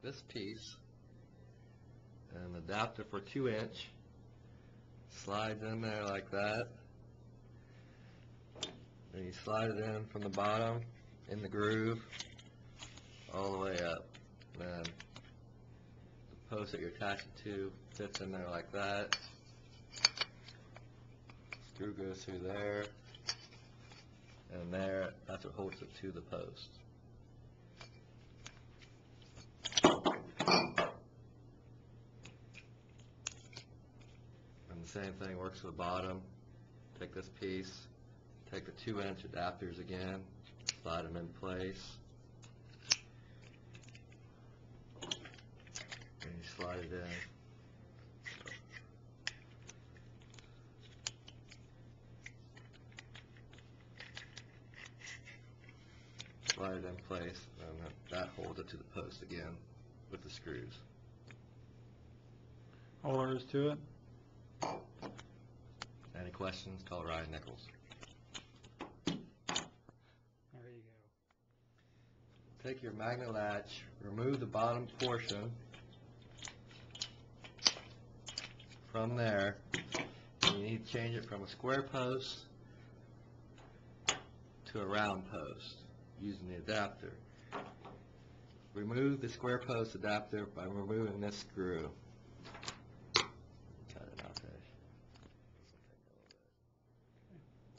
this piece, an adapter for 2-inch, slides in there like that. Then you slide it in from the bottom in the groove all the way up. Then the post that you're attaching to fits in there like that. Screw goes through there and there. That's what holds it to the post. And the same thing works for the bottom. Take this piece, take the 2-inch adapters again, slide them in place, and you slide it in. Slide it in place, and that holds it to the post again with the screws. All there is to it? Any questions? Call Ryan Nichols. There you go. Take your Magna Latch, remove the bottom portion from there, and you need to change it from a square post to a round post using the adapter. Remove the square post adapter by removing this screw. Cut it out there.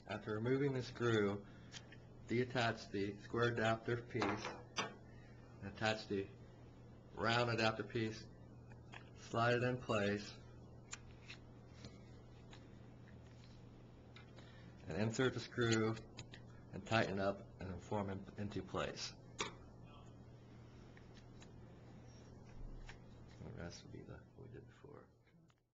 After removing the screw, deattach the square adapter piece and attach the round adapter piece, slide it in place, and insert the screw and tighten up and form into place. The rest will be what we did before.